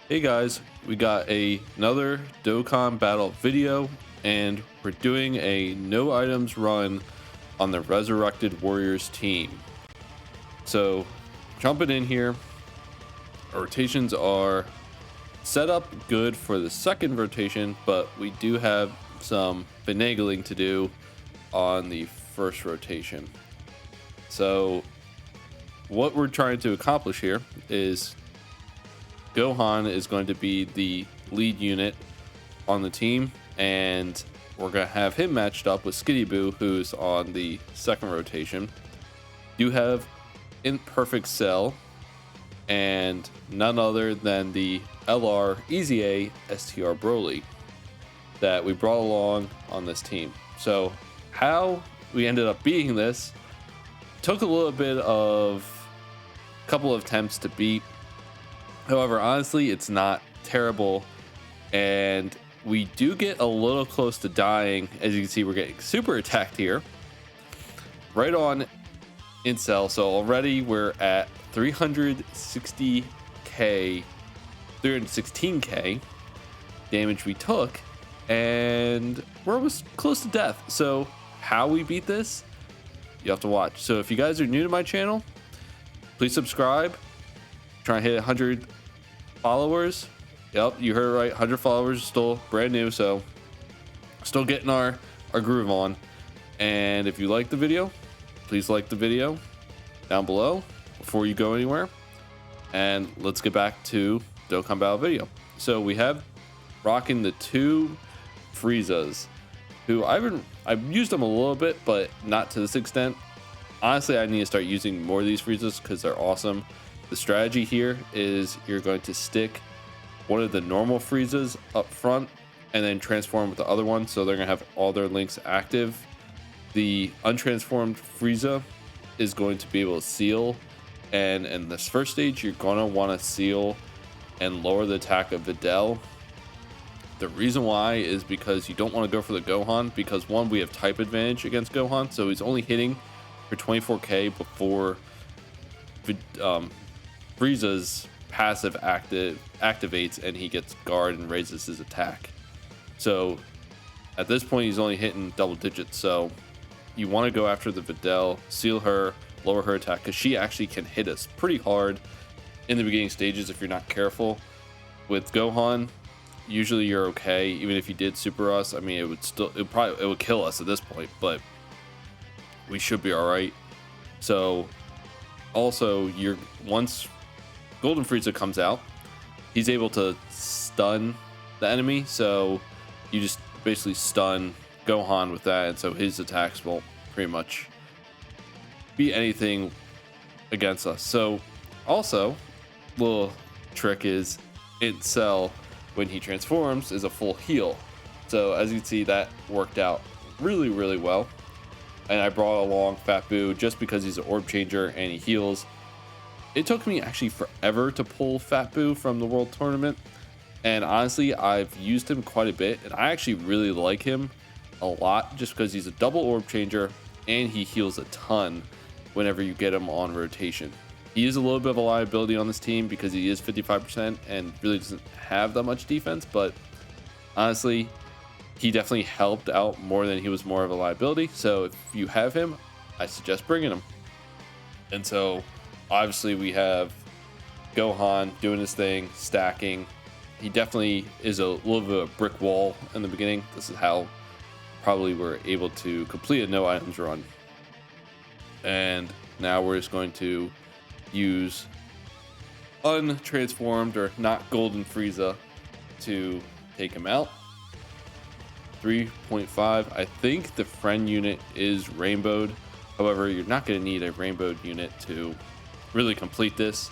Hey guys, we got another Dokkan battle video, and we're doing a no items run on the Resurrected Warriors team. So, jumping in here, our rotations are set up good for the second rotation, but we do have some finagling to do on the first rotation. So, what we're trying to accomplish here is Gohan is going to be the lead unit on the team, and we're going to have him matched up with Skitty Boo, who's on the second rotation. You have Imperfect Cell and none other than the LR Easy A STR Broly that we brought along on this team. So how we ended up beating this took a little bit of a couple of attempts to beat. However, honestly, it's not terrible, and we do get a little close to dying. As you can see, we're getting super attacked here, right on incel. So already we're at 316k damage we took, and we're almost close to death. So how we beat this, you have to watch. So if you guys are new to my channel, please subscribe. Try and hit 100 followers. Yep, you heard it right. 100 followers, still brand new, so still getting our groove on. And if you like the video, please like the video down below before you go anywhere. And let's get back to Dokkan Battle video. So we have rocking the two Friezas, who I've used them a little bit, but not to this extent. Honestly, I need to start using more of these Friezas because they're awesome. The strategy here is you're going to stick one of the normal Friezas up front and then transform with the other one, so they're going to have all their links active. The untransformed Frieza is going to be able to seal, and in this first stage you're going to want to seal and lower the attack of Videl. The reason why is because you don't want to go for the Gohan, because one, we have type advantage against Gohan, so he's only hitting for 24k before Frieza's passive activates and he gets guard and raises his attack. So at this point he's only hitting double digits, so you want to go after the Videl, seal her, lower her attack, because she actually can hit us pretty hard in the beginning stages if you're not careful. With Gohan, usually you're okay. Even if you did super us, I mean, it would kill us at this point, but we should be all right. So also, once Golden Frieza comes out, he's able to stun the enemy, so you just basically stun Gohan with that, and so his attacks won't pretty much be anything against us. So also, little trick is Cell, when he transforms, is a full heal. So as you can see, that worked out really, really well. And I brought along Fat Boo just because he's an orb changer and he heals. It took me actually forever to pull Fat Boo from the World Tournament, and honestly I've used him quite a bit, and I actually really like him a lot just because he's a double orb changer and he heals a ton whenever you get him on rotation. He is a little bit of a liability on this team because he is 55% and really doesn't have that much defense, but honestly he definitely helped out more than he was more of a liability. So if you have him, I suggest bringing him. And so obviously we have Gohan doing his thing, stacking. He definitely is a little bit of a brick wall in the beginning. This is how probably we're able to complete a no items run. And now we're just going to use untransformed or not Golden Frieza to take him out. 3.5. I think the friend unit is rainbowed. However, you're not going to need a rainbowed unit to really complete this.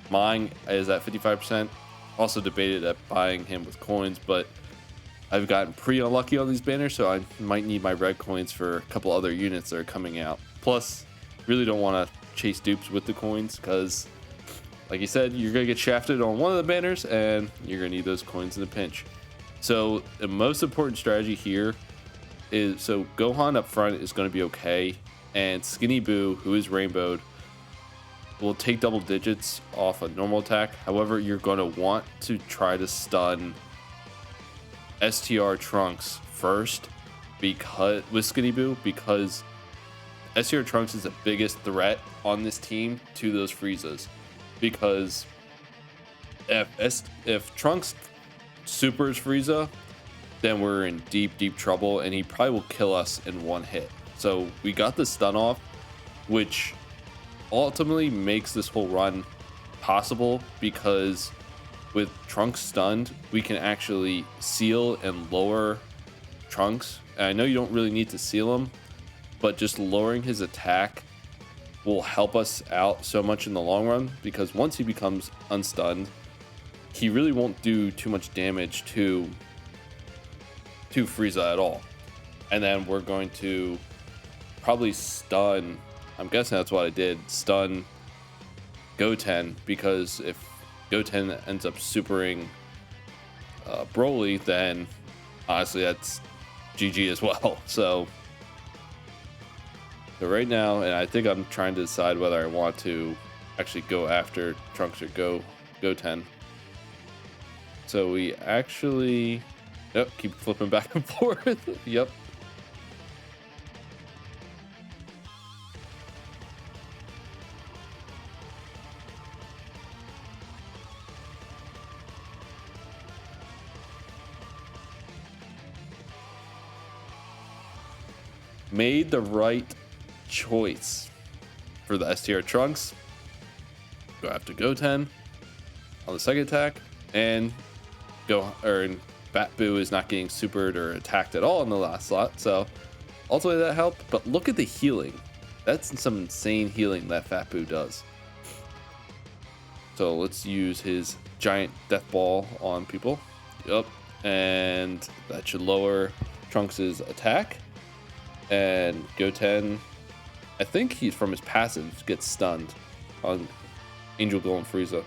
Mine is at 55%. Also debated at buying him with coins, but I've gotten pretty unlucky on these banners, so I might need my red coins for a couple other units that are coming out. Plus, really don't want to chase dupes with the coins because, like you said, you're going to get shafted on one of the banners and you're going to need those coins in a pinch. So the most important strategy here is, so Gohan up front is going to be okay, and Skinny Boo, who is rainbowed, will take double digits off a normal attack. However, you're going to want to try to stun STR Trunks first because with Skinny Boo, because STR Trunks is the biggest threat on this team to those Friezas. Because if Trunks supers Frieza, then we're in deep trouble, and he probably will kill us in one hit. So we got the stun off, which ultimately makes this whole run possible, because with Trunks stunned, we can actually seal and lower Trunks. And I know you don't really need to seal him, but just lowering his attack will help us out so much in the long run, because once he becomes unstunned, he really won't do too much damage to Frieza at all. And then we're going to probably stun, I'm guessing that's what I did, stun Goten, because if Goten ends up supering Broly, then honestly that's GG as well. So right now, and I think I'm trying to decide whether I want to actually go after Trunks or Goten. So we actually, yep, keep flipping back and forth. Yep. Made the right choice for the STR Trunks. Go after Goten on the second attack, and Fat Boo is not getting supered or attacked at all in the last slot, so ultimately that helped. But look at the healing. That's some insane healing that Fat Boo does. So let's use his giant death ball on people. Yep, and that should lower Trunks' attack. And Goten, I think he's from his passive, gets stunned on Angel Golem Frieza.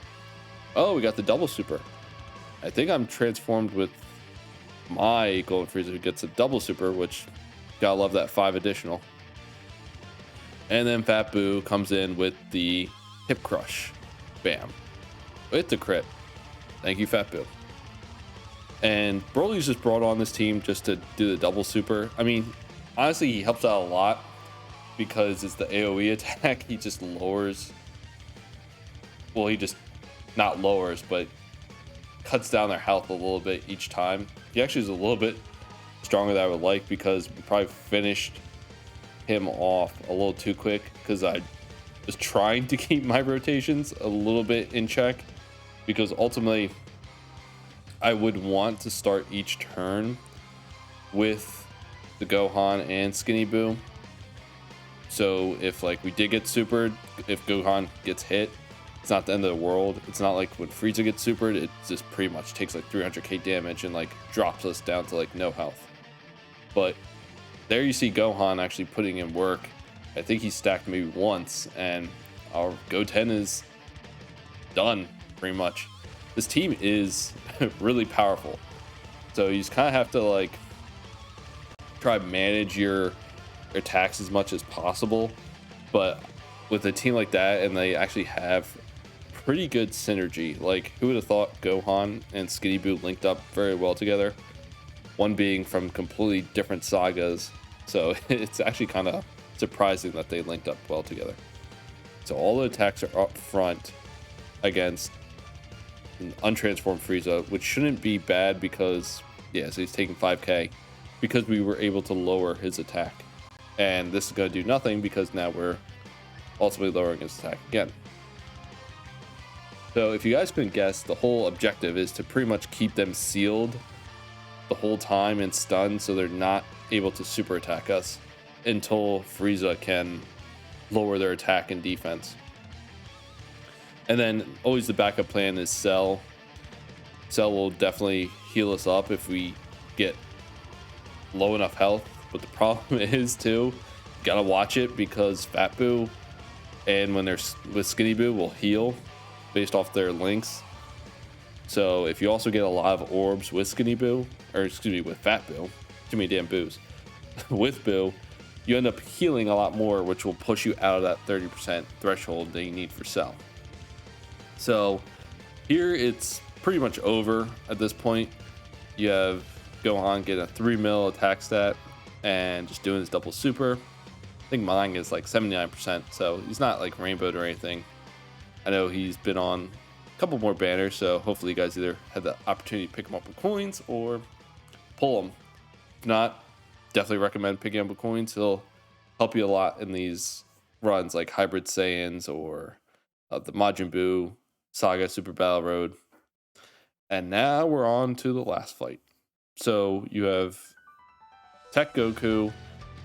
Oh, we got the double super. I think I'm transformed with my Golden Frieza, who gets a double super, which gotta love that 5 additional. And then Fat Boo comes in with the hip crush. Bam. With the crit. Thank you, Fat Boo. And Broly's just brought on this team just to do the double super. I mean, honestly, he helps out a lot because it's the AoE attack. He just lowers. Well, he just not lowers, but cuts down their health a little bit each time. He actually is a little bit stronger than I would like, because we probably finished him off a little too quick, because I was trying to keep my rotations a little bit in check, because ultimately I would want to start each turn with the Gohan and Skinny Boo. So if like we did get supered, if Gohan gets hit, it's not the end of the world. It's not like when Frieza gets supered, it just pretty much takes like 300k damage and like drops us down to like no health. But there you see Gohan actually putting in work. I think he stacked maybe once, and our Goten is done pretty much. This team is really powerful. So you just kind of have to like try to manage your attacks as much as possible. But with a team like that, and they actually have pretty good synergy. Like, who would have thought Gohan and Skinny Boo linked up very well together? One being from completely different sagas. So it's actually kind of surprising that they linked up well together. So all the attacks are up front against an untransformed Frieza, which shouldn't be bad because, yeah, so he's taking 5k because we were able to lower his attack. And this is going to do nothing because now we're ultimately lowering his attack again. So if you guys couldn't guess, the whole objective is to pretty much keep them sealed the whole time and stunned, so they're not able to super attack us until Frieza can lower their attack and defense. And then always the backup plan is Cell. Cell will definitely heal us up if we get low enough health. But the problem is too, you gotta watch it, because Fat Boo and when they're with Skinny Boo will heal based off their links. So if you also get a lot of orbs with Skinny Boo, or excuse me, with Fat Boo, too many damn Boos, with Boo, you end up healing a lot more, which will push you out of that 30% threshold that you need for Cell. So here it's pretty much over at this point. You have Gohan get a 3 mil attack stat and just doing his double super. I think mine is like 79%, so he's not like rainbowed or anything. I know he's been on a couple more banners, so hopefully you guys either had the opportunity to pick him up with coins or pull him. If not, definitely recommend picking up with coins. He'll help you a lot in these runs like Hybrid Saiyans or the Majin Buu Saga Super Battle Road. And now we're on to the last fight. So you have Tech Goku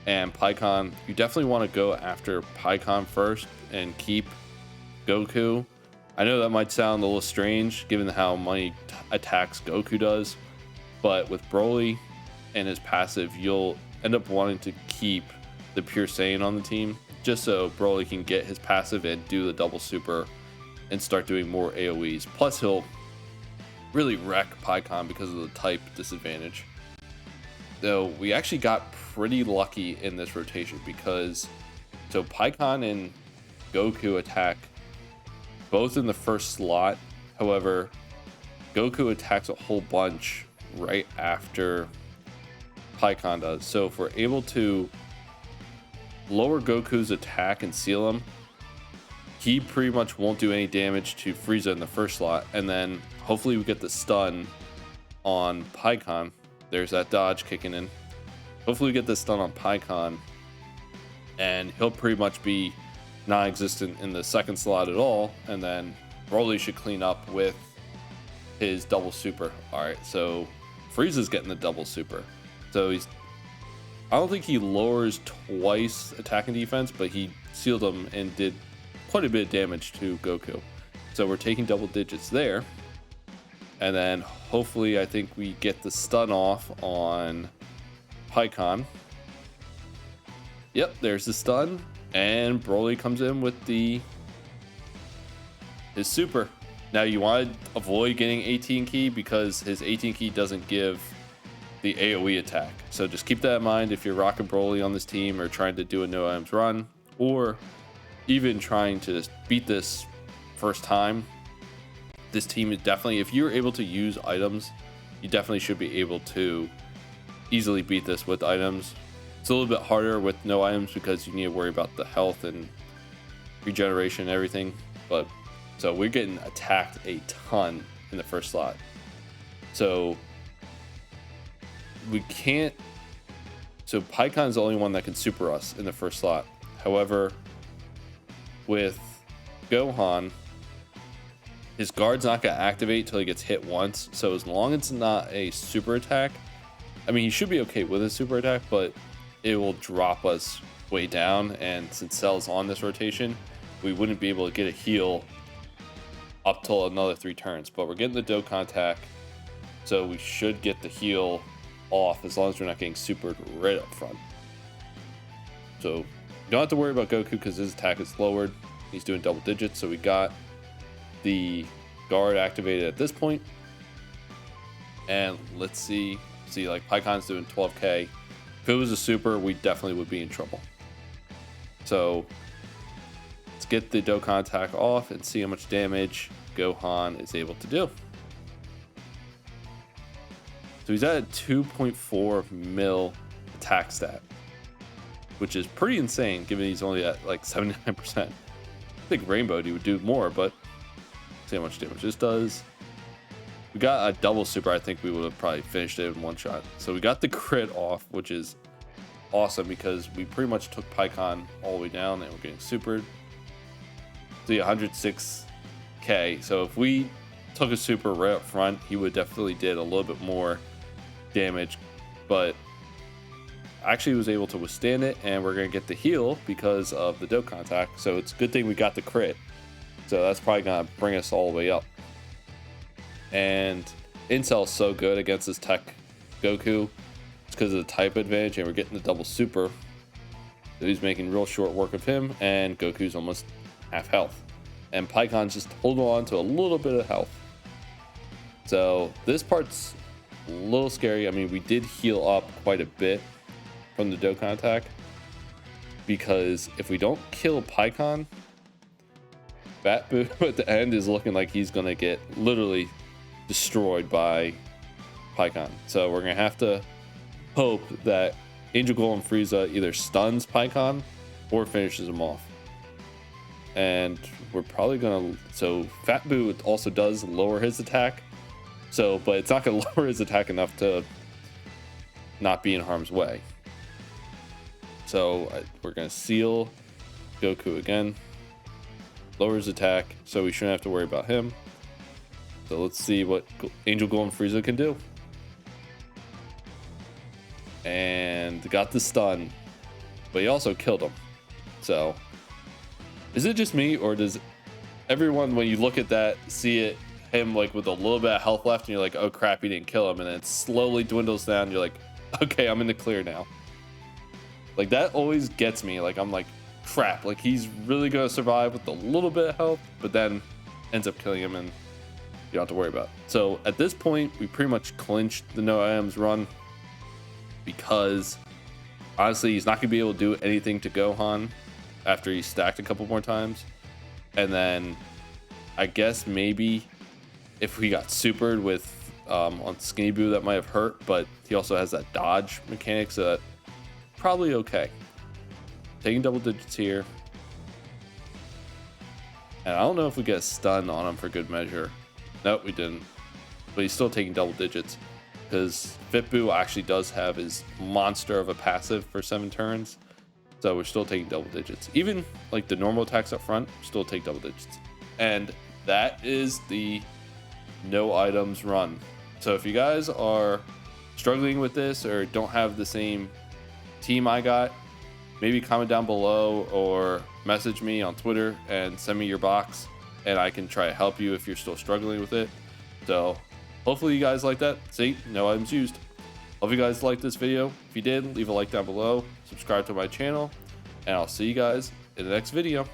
and Pikkon. You definitely want to go after Pikkon first and keep Goku. I know that might sound a little strange given how many attacks Goku does, but with Broly and his passive, you'll end up wanting to keep the Pure Saiyan on the team just so Broly can get his passive and do the double super and start doing more AoEs. Plus he'll really wreck Pikkon because of the type disadvantage. Though we actually got pretty lucky in this rotation because so Pikkon and Goku attack both in the first slot. However, Goku attacks a whole bunch right after Pikkon does. So if we're able to lower Goku's attack and seal him, he pretty much won't do any damage to Frieza in the first slot. And then hopefully we get the stun on Pikkon. There's that dodge kicking in. Hopefully we get the stun on Pikkon and he'll pretty much be non-existent in the second slot at all. And then Broly should clean up with his double super. All right, so Frieza's getting the double super. So I don't think he lowers twice attack and defense, but he sealed him and did quite a bit of damage to Goku. So we're taking double digits there. And then hopefully I think we get the stun off on Pikkon. Yep, there's the stun. And Broly comes in with his super. Now you want to avoid getting 18 key because his 18 key doesn't give the AoE attack. So just keep that in mind if you're rocking Broly on this team or trying to do a no items run, or even trying to beat this first time. This team is definitely, if you're able to use items, you definitely should be able to easily beat this with items. It's a little bit harder with no items because you need to worry about the health and regeneration and everything. But so we're getting attacked a ton in the first slot. So we can't. So Pikkon's the only one that can super us in the first slot. However, with Gohan, his guard's not going to activate till he gets hit once. So as long as it's not a super attack, I mean, he should be okay with a super attack, but it will drop us way down. And since Cell's on this rotation, we wouldn't be able to get a heal up till another 3 turns. But we're getting the Dokkan attack, so we should get the heal off as long as we're not getting supered right up front. So you don't have to worry about Goku because his attack is lowered. He's doing double digits, so we got the guard activated at this point. And let's see like Pikkon's doing 12k. If it was a super, we definitely would be in trouble. So let's get the Dokkan attack off and see how much damage Gohan is able to do. So he's at a 2.4 mil attack stat, which is pretty insane given he's only at like 79%. I think Rainbow he would do more, but see how much damage this does. We got a double super. I think we would have probably finished it in one shot. So we got the crit off, which is awesome because we pretty much took Pikkon all the way down and we're getting supered. See, 106k. So if we took a super right up front, he would definitely did a little bit more damage, but actually was able to withstand it, and we're going to get the heal because of the Dokkan attack. So it's a good thing we got the crit. So that's probably going to bring us all the way up. And Incel's so good against this Tech Goku. It's because of the type advantage, and we're getting the double super. So he's making real short work of him, and Goku's almost half health. And Pikkon's just holding on to a little bit of health. So this part's a little scary. I mean, we did heal up quite a bit from the Dokkan attack, because if we don't kill Pycon, Fat Boo at the end is looking like he's gonna get literally destroyed by Pycon. So we're gonna have to hope that Angel Golem Frieza either stuns Pycon or finishes him off. And we're probably gonna, so Fat Boo also does lower his attack, so but it's not gonna lower his attack enough to not be in harm's way. So we're gonna seal Goku again, lower his attack, so we shouldn't have to worry about him. So let's see what Angel Golem Frieza can do. And got the stun, but he also killed him. So is it just me, or does everyone, when you look at that, see it him like with a little bit of health left, and you're like, oh crap, he didn't kill him, and then it slowly dwindles down, and you're like, okay, I'm in the clear now. Like that always gets me. Like I'm like, crap, like he's really gonna survive with a little bit of health, but then ends up killing him and you don't have to worry about it. So at this point, we pretty much clinched the no items run, because honestly he's not gonna be able to do anything to Gohan after he's stacked a couple more times. And then I guess maybe if we got supered with on Skinny Boo, that might have hurt, but he also has that dodge mechanic, so that probably okay. Taking double digits here, and I don't know if we get a stun on him for good measure. Nope, we didn't, but he's still taking double digits because Fit Boo actually does have his monster of a passive for 7 turns. So we're still taking double digits. Even like the normal attacks up front, still take double digits. And that is the no items run. So if you guys are struggling with this or don't have the same team I got, maybe comment down below or message me on Twitter and send me your box, and I can try to help you if you're still struggling with it. So hopefully you guys like that. See, no items used. Hope you guys liked this video. If you did, leave a like down below, subscribe to my channel, and I'll see you guys in the next video.